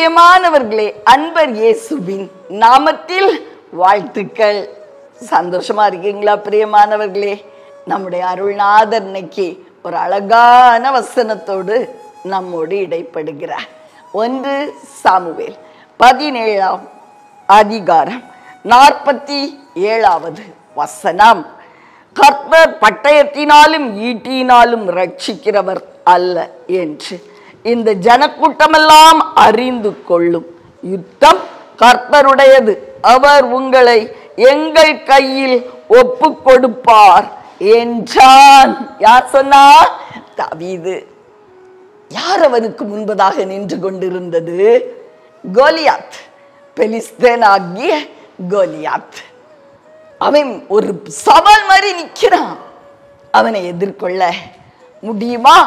பிரியமானவர்களே, அன்பர் இயேசுவின் நாமத்தில் வாழ்த்துக்கள். சந்தோஷமா இருக்கீங்களா பிரியமானவர்களே? நம்முடைய அருள்நாதர் இன்னைக்கு ஒரு அழகான வசனத்தோடு நம்மோடு இடைப்படுகிறார். 1 சாமுவேல் 17ஆம் அதிகாரம் 47வது வசனம். கர்த்தர் பட்டயத்தினாலும் ஈட்டியினாலும் ரட்சிக்கிறவர் அல்ல என்று இந்த ஜனக்கூட்டமெல்லாம் அறிந்து கொள்ளும். யுத்தம் கர்த்தருடையது, அவர் உங்களை எங்கள் கையில் ஒப்பு கொடுப்பார் என்றான். யார் சொன்னார்? தாவீது. யார் அவனுக்கு முன்பதாக நின்று கொண்டிருந்தது? கோலியாத், பெலிஸ்தேன் ஆகிய கோலியாத். அவன் ஒரு சவால் மாதிரி நிற்கிறான். அவனை எதிர்கொள்ள முடியுமா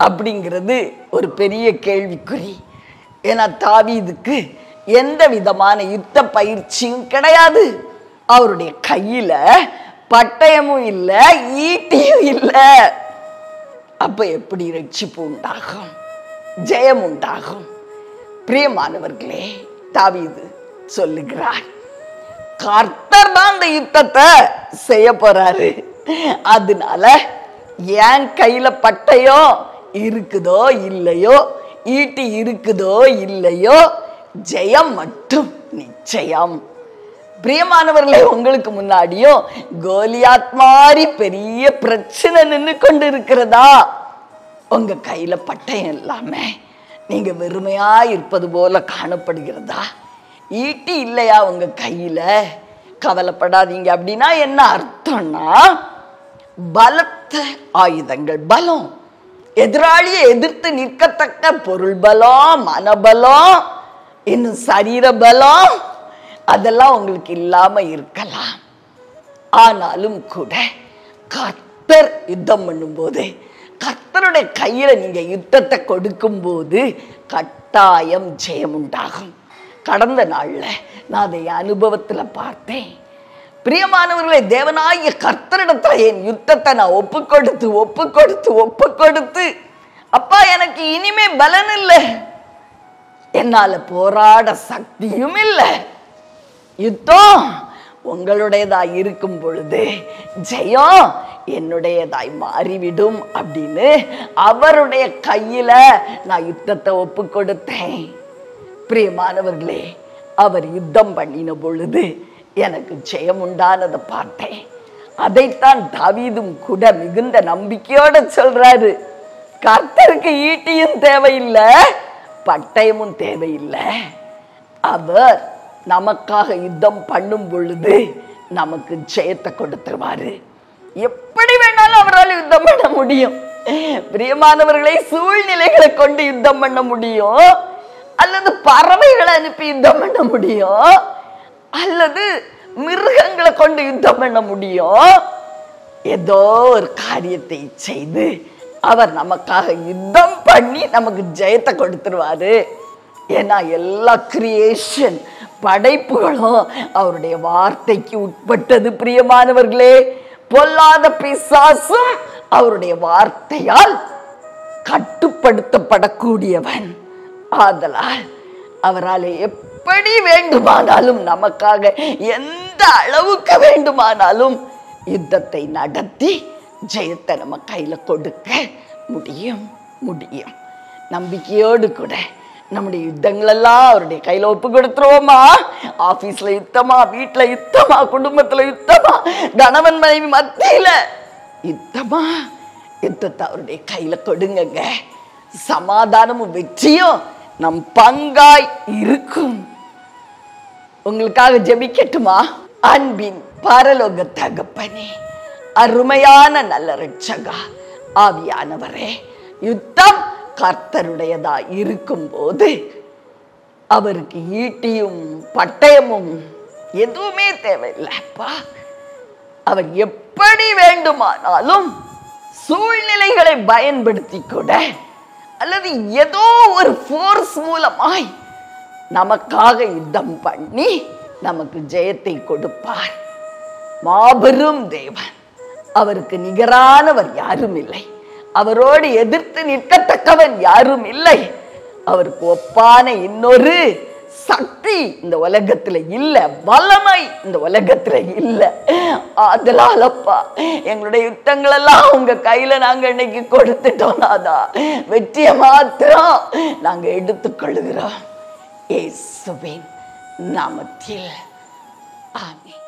அப்படிங்கிறது ஒரு பெரிய கேள்விக்குறி. ஏன்னா தாவீதுக்கு எந்த விதமான யுத்த பயிற்சியும் கிடையாது. அவருடைய கையில பட்டயமும் இல்லை, ஈட்டியும் இல்லை. அப்ப எப்படி ரட்சிப்பு உண்டாகும், ஜெயம் உண்டாகும்? பிரியமானவர்களே, தாவீது சொல்லுகிறார், கர்த்தர் தான் இந்த யுத்தத்தை செய்ய போறாரு. அதனால என் கையில பட்டயம் இருக்குதோ இல்லையோ, ஈட்டி இருக்குதோ இல்லையோ, ஜெயம் மட்டும் நிச்சயம். பிரியமானவர்களே, உங்களுக்கு முன்னாடியும் கோலியாத் மாதிரி பெரிய பிரச்சனை நின்று கொண்டு இருக்கிறதா? உங்க கையில பட்டயம் இல்லாம நீங்க வெறுமையா இருப்பது போல காணப்படுகிறதா? ஈட்டி இல்லையா உங்க கையில? கவலைப்படாதீங்க. அப்படின்னா என்ன அர்த்தம்னா, பலத்த ஆயுதங்கள், பலம், எதிராளியை எதிர்த்து நிற்கத்தக்க பொருள் பலம், மனபலம், இன்னும் சரீர பலம், அதெல்லாம் உங்களுக்கு இல்லாம இருக்கலாம். ஆனாலும் கூட கர்த்தர் யுத்தம் பண்ணும்போது, கர்த்தருடைய கையில நீங்க யுத்தத்தை கொடுக்கும் போது கட்டாயம் ஜெயம் உண்டாகும். கடந்த நாள்ல நான் அதை அனுபவத்துல பார்த்தேன். பிரியமானவர்களே, தேவனாகிய கர்த்தரிடத்துல என் யுத்தத்தை நான் ஒப்பு கொடுத்து அப்பா எனக்கு இனிமே பலன் இல்லை, என்னால போராட சக்தியும் இல்லை, யுத்தம் உங்களுடையதாய் இருக்கும் பொழுது ஜெயம் என்னுடையதாய் மாறிவிடும் அப்படின்னு அவருடைய கையில நான் யுத்தத்தை ஒப்பு கொடுத்தேன். பிரியமானவர்களே, அவர் யுத்தம் பண்ணின பொழுது எனக்கு ஜெயம் உண்டானதை பார்த்தேன். அதைத்தான் தாவீதும் கூட மிகுந்த நம்பிக்கையோட சொல்றாரு. கர்த்தருக்கு ஈட்டியும் தேவையில்லை, பட்டயமும் தேவையில்லை. அவர் நமக்காக யுத்தம் பண்ணும் பொழுது நமக்கு ஜெயத்தை கொடுத்துருவாரு. எப்படி வேணாலும் அவரால் யுத்தம் பண்ண முடியும். பிரியமானவர்களை, சூழ்நிலைகளை கொண்டு யுத்தம் பண்ண முடியும், அல்லது பறவைகளை அனுப்பி யுத்தம் பண்ண முடியும், அல்லது மிருகங்களை கொண்டு யுத்தம் பண்ண முடியும். ஏதோ ஒரு காரியத்தை செய்து அவர் நமக்காக யுத்தம் பண்ணி நமக்கு ஜெயத்தை கொடுத்துருவாரு. ஏன்னா எல்லா கிரியேஷன், படைப்புகளும் அவருடைய வார்த்தைக்கு உட்பட்டது. பிரியமானவர்களே, பொல்லாத பிசாசும் அவருடைய வார்த்தையால் கட்டுப்படுத்தப்படக்கூடியவன். ஆதலால் அவரால் எப்படி வேண்டுமானாலும் நமக்காக எந்த அளவுக்கு வேண்டுமானாலும் யுத்தத்தை நடத்தி ஜெயத்தை நம்ம கையில கொடுக்க முடியும். நம்பிக்கையோடு கூட நம்முடைய யுத்தங்கள் எல்லாம் அவருடைய கையில ஒப்பு கொடுத்துருவோமா? ஆபீஸ்ல யுத்தமா, வீட்டுல யுத்தமா, குடும்பத்துல யுத்தமா, கணவன் மனைவி மத்தியில யுத்தமா, யுத்தத்தை அவருடைய கையில கொடுங்க. சமாதானமும் வெற்றியும் நம் பங்காய் இருக்கும். உங்களுக்காக ஜெபிக்கட்டுமா? அன்பின் பரலோக தகப்பனே, அருமையான நல்ல இரட்சகா, ஆவியானவரே, யுத்தம் கர்த்தருடையதா இருக்கும் போது அவருக்கு ஈட்டியும் பட்டயமும் எதுவுமே தேவையில்லைப்பா. அவர் எப்படி வேண்டுமானாலும் சூழ்நிலைகளை பயன்படுத்தி கூட, அல்லது ஏதோ ஒரு ஃபோர்ஸ் மூலமாய் நமக்காக யுத்தம் பண்ணி நமக்கு ஜெயத்தை கொடுப்பார். மாபெரும் தேவன், அவருக்கு நிகரானவர் யாரும் இல்லை, அவரோடு எதிர்த்து நிற்கத்தக்கவன் யாரும் இல்லை. அவருக்கு ஒப்பான இன்னொரு சக்தி இந்த உலகத்துல இல்ல, வல்லமை இந்த உலகத்துல இல்ல. அதனாலப்பா எங்களுடைய யுத்தங்கள் எல்லாம் உங்க கையில நாங்க இன்னைக்கு கொடுத்துட்டோம் நாதா. வெற்றியை மாத்திரம் நாங்க எடுத்துக்கொள்கிறோம் இயேசுவின் நாமத்தில். ஆமென்.